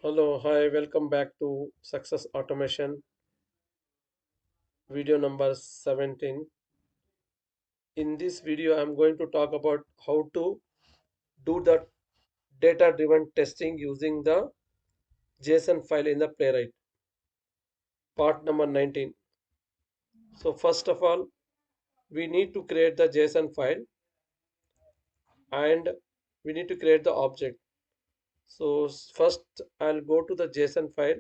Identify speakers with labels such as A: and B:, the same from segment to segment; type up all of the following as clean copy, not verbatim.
A: Hello, hi, welcome back to Success Automation video number 17. In this video, I'm going to talk about how to do the data driven testing using the JSON file in the Playwright, part number 19. So, first of all, we need to create the JSON file and we need to create the object. So, first, I'll go to the JSON file,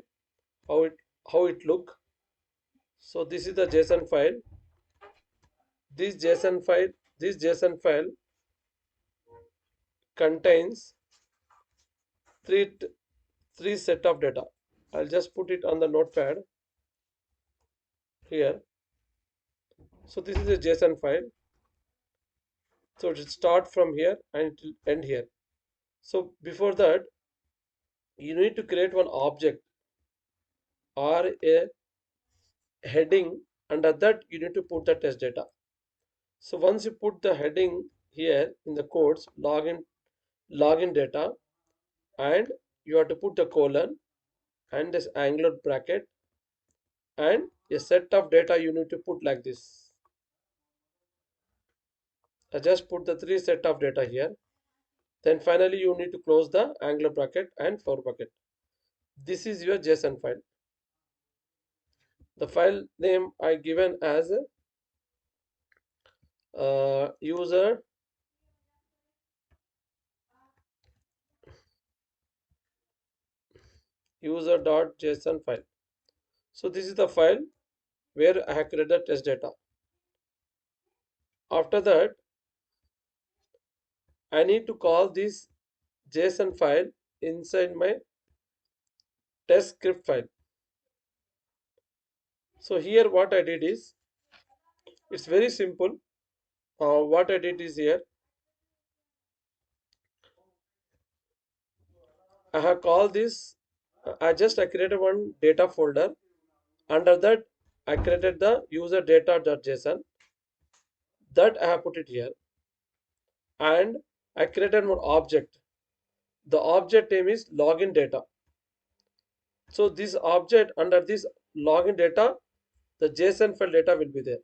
A: how it look. So, this is the JSON file. This JSON file, this JSON file contains three three set of data. I'll just put it on the notepad here. So this is a JSON file. So it will start from here and it will end here. So before that, you need to create one object or a heading. Under that, you need to put the test data. So once you put the heading here in the codes, login data, and you have to put the colon and this angular bracket and a set of data you need to put like this. I just put the three set of data here. Then finally you need to close the angular bracket and for bracket. This is your JSON file. The file name I given as user user.json file. So this is the file where I have created the test data. After that, I need to call this JSON file inside my test script file. So here what I did is, it's very simple. What I did is here, I have called this, I created one data folder. Under that, I created the user data.json that I have put it here, and I created one object. The object name is login data. So this object, under this login data, the JSON file data will be there.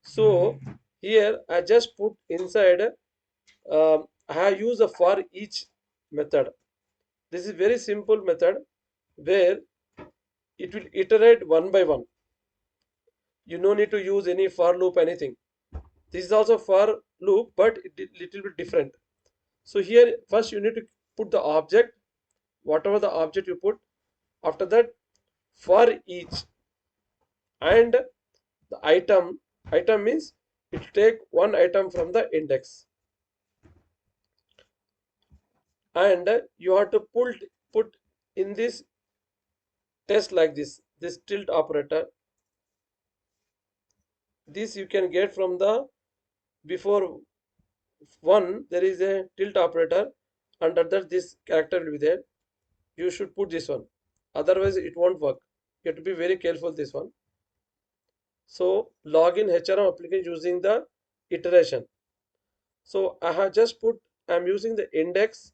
A: So here I just put inside. I have used a for each method. This is very simple method where it will iterate one by one. You no need to use any for loop, anything. This is also for loop, but it little bit different. So here first you need to put the object, whatever the object you put. After that, for each, and the item means it take one item from the index, and you have to put in this test like this tilt operator. This you can get from the before one, there is a tilt operator. Under that, this character will be there. You should put this one, otherwise it won't work. You have to be very careful this one. So login HRM application using the iteration. So I have just put, I'm using the index,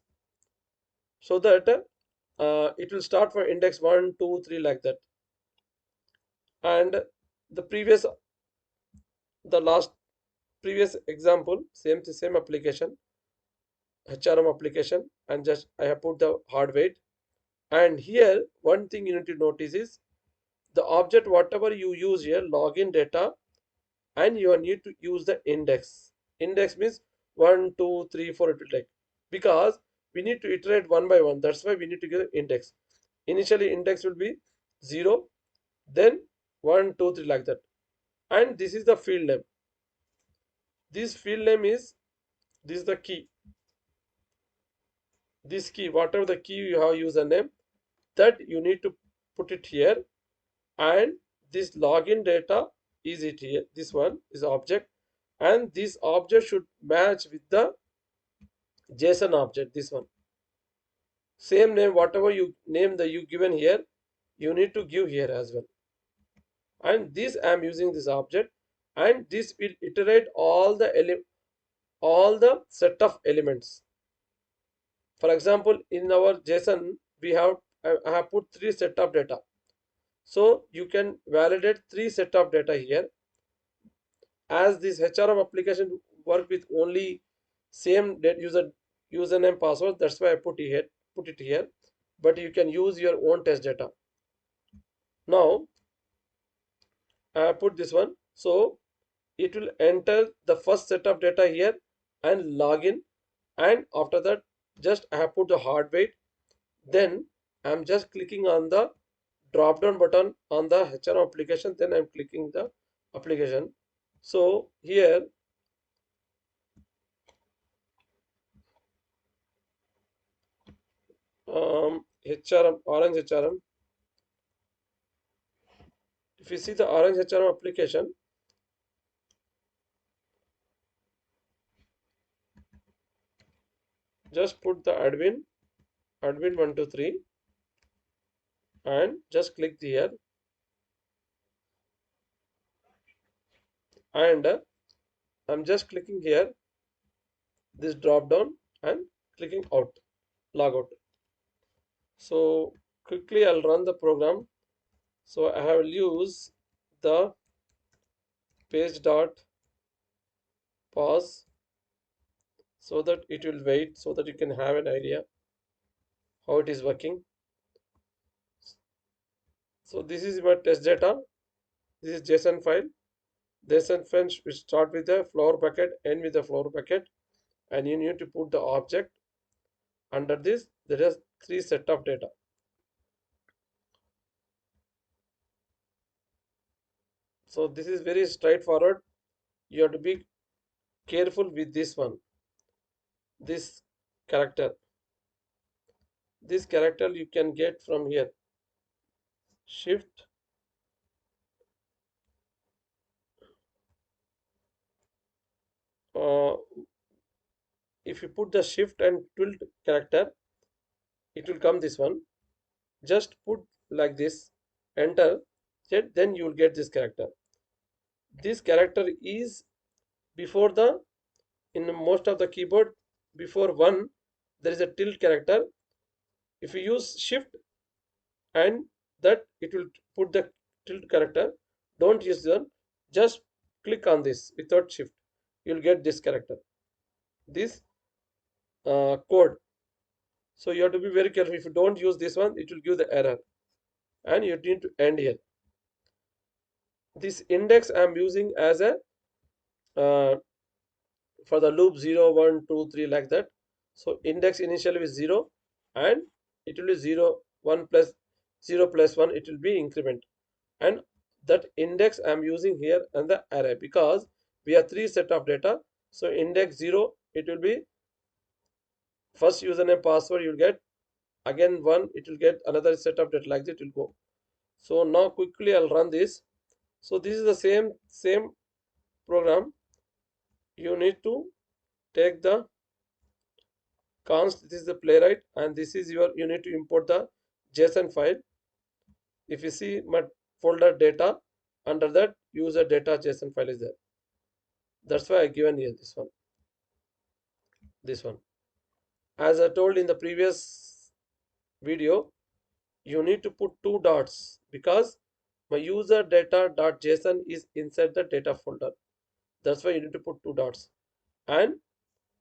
A: so that it will start for index 1 2 3 like that. And the last previous example, same application, HRM application, and just I have put the hard weight. And here one thing you need to notice is the object whatever you use here, login data, and you need to use the index. Index means 1 2 3 4 it will take, because we need to iterate one by one. That's why we need to give index. Initially index will be 0, then 1 2 3 like that. And this is the field name. This field name is, this is the key. This key, whatever the key you have username, that you need to put it here. And this login data is it here. This one is object, and this object should match with the JSON object. This one, same name, whatever you name the you given here, you need to give here as well. And this I am using this object, and this will iterate all the set of elements. For example, in our JSON we have I have put three set of data. So you can validate three set of data here. As this HRM application work with only same username password, that's why I put it here. But you can use your own test data. Now I put this one. So it will enter the first set of data here and log in, and after that just I have put the hard wait. Then I'm just clicking on the drop down button on the HRM application, then I'm clicking the application. So here HRM, orange HRM, if you see the orange HRM application, just put the admin 123, and just click here, and I'm just clicking here this drop down and clicking out, log out. So quickly I'll run the program. So I have used the page dot pause so that it will wait, so that you can have an idea how it is working. So this is my test data. This is JSON file. JSON file will start with the flower bucket, end with the flower bucket, and you need to put the object under this. There is three set of data. So this is very straightforward. You have to be careful with this one. This character. This character you can get from here. Shift. Uh, if you put the shift and tilt character, it will come this one. Just put like this, enter, then you will get this character. This character is before the, in most of the keyboard, before one there is a tilt character. If you use shift and that, it will put the tilt character. Don't use the, just click on this without shift, you'll get this character, this code. So you have to be very careful. If you don't use this one, it will give the error, and you need to end here. This index I'm using as a uh, for the loop 0 1 2 3 like that. So index initially is 0, and it will be 0 1 plus 0 plus 1, it will be increment. And that index I'm using here and the array, because we have three set of data. So index 0, it will be first username password, you'll get again 1, it will get another set of data, like that it will go. So now quickly I'll run this. So this is the same program. You need to take the const, this is the Playwright, and this is your, you need to import the JSON file. If you see my folder data, under that user data JSON file is there. That's why I given here this one. As I told in the previous video, you need to put two dots, because my user data.json is inside the data folder. That's why you need to put two dots. And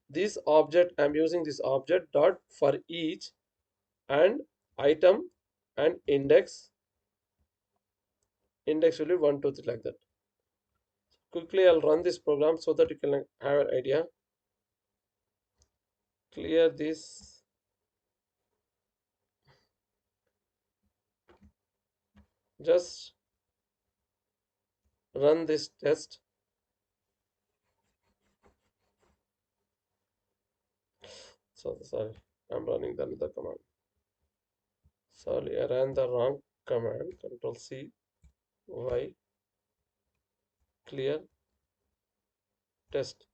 A: this object, I'm using this object dot for each, and item and index will be 1 2 3 like that. Quickly I'll run this program so that you can have an idea. Clear this, just run this test. So sorry, I'm running the another command. Sorry, I ran the wrong command. Control C Y, clear test.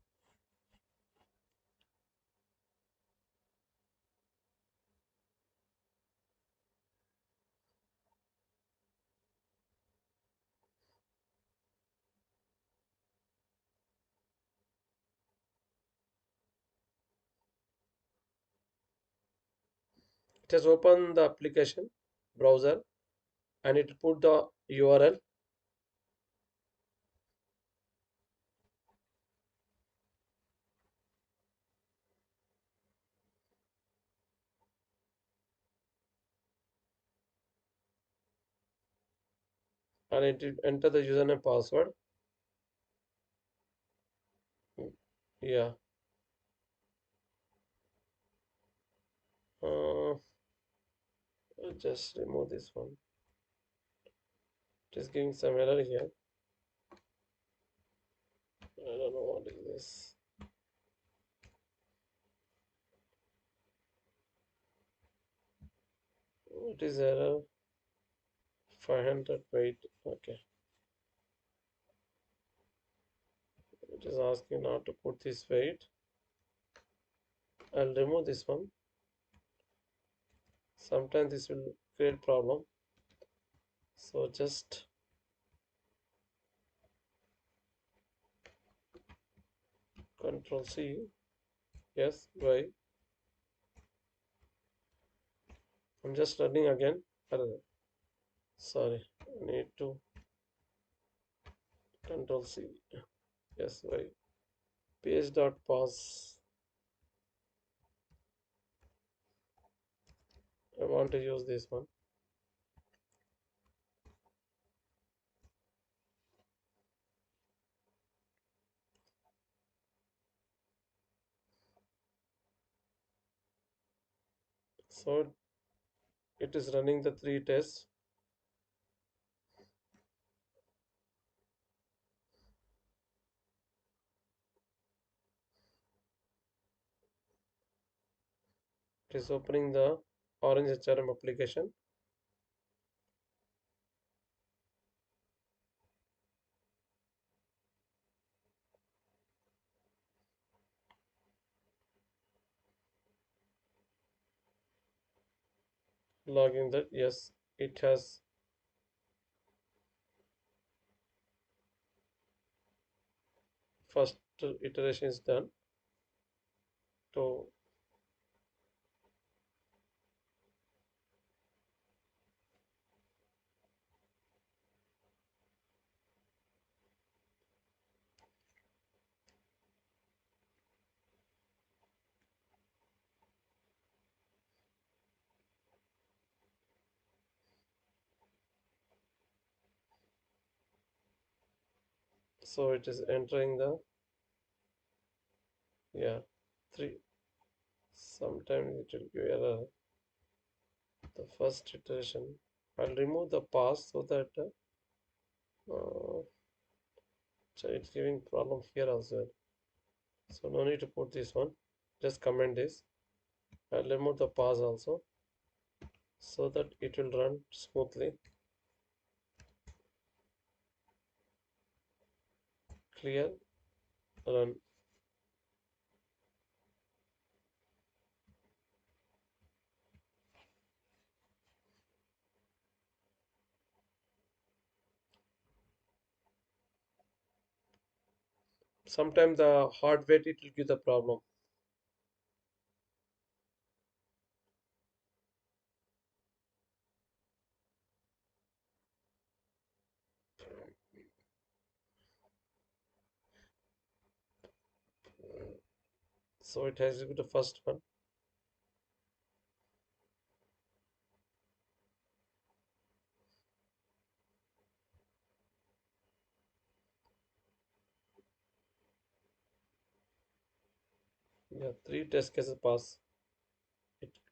A: It has opened the application browser and it put the URL. And it will enter the username password. Yeah. Uh, I'll just remove this one. It is giving some error here. I don't know what is this. What is error? 500 wait. Okay. It is asking now to put this weight. I'll remove this one. Sometimes this will create problem. So just Control C. Yes, right. I'm just running again. Sorry, I need to Control C. Yes, right. Page.pause. I want to use this one. So it is running the 3 tests. It is opening the Orange HRM application. Logging that. Yes, it has first iteration is done. So it is entering the, yeah, 3. Sometimes it will give error. The first iteration. I'll remove the pass so that so it's giving problem here as well. So no need to put this one. Just comment this. I'll remove the pause also so that it will run smoothly. Clear, run. Sometimes the hard weight it will give the problem. So it has to be the first one. Yeah, 3 test cases pass.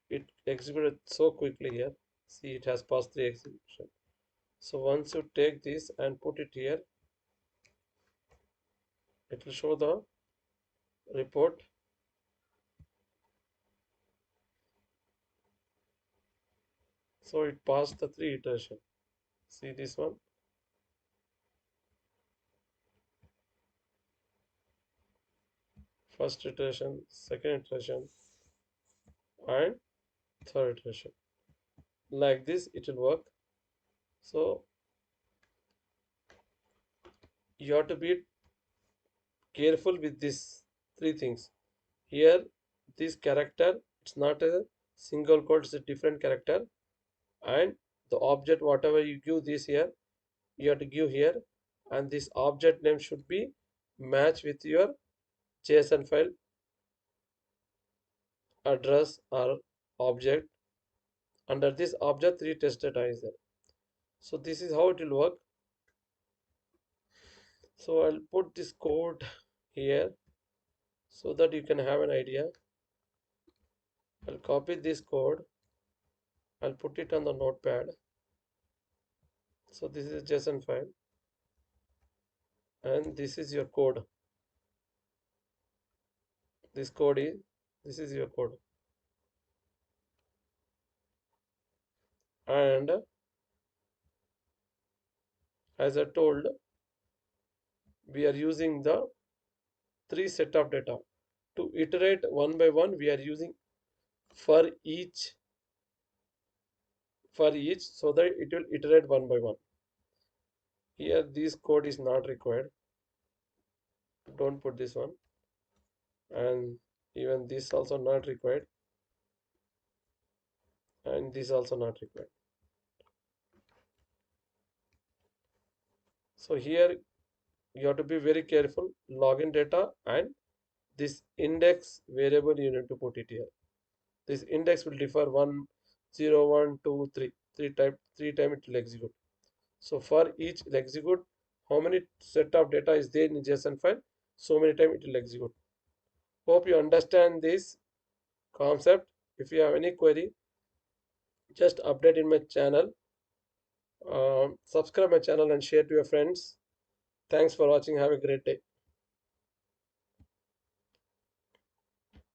A: It executed so quickly here. See, it has passed 3 execution. So once you take this and put it here, it will show the report. So it passed the 3 iteration. See this one. First iteration, second iteration, and third iteration. Like this, it will work. So you have to be careful with these 3 things. Here, this character, it's not a single quote is a different character, and the object whatever you give this here, you have to give here, and this object name should be match with your JSON file address or object. Under this object, three test data is there. So this is how it will work. So I'll put this code here so that you can have an idea. I'll copy this code. I'll put it on the notepad. So this is JSON file, and this is your code. This code is, this is your code. And as I told, we are using the three set of data. To iterate one by one, we are using for each so that it will iterate one by one. Here this code is not required. Don't put this one, and even this also not required, and this also not required. So here you have to be very careful. Login data and this index variable you need to put it here. This index will differ 1, 0, 1, 2, 3. Three time it will execute. So for each execute, how many set of data is there in JSON file, so many time it will execute. Hope you understand this concept. If you have any query, just update in my channel. Subscribe my channel and share to your friends. Thanks for watching. Have a great day.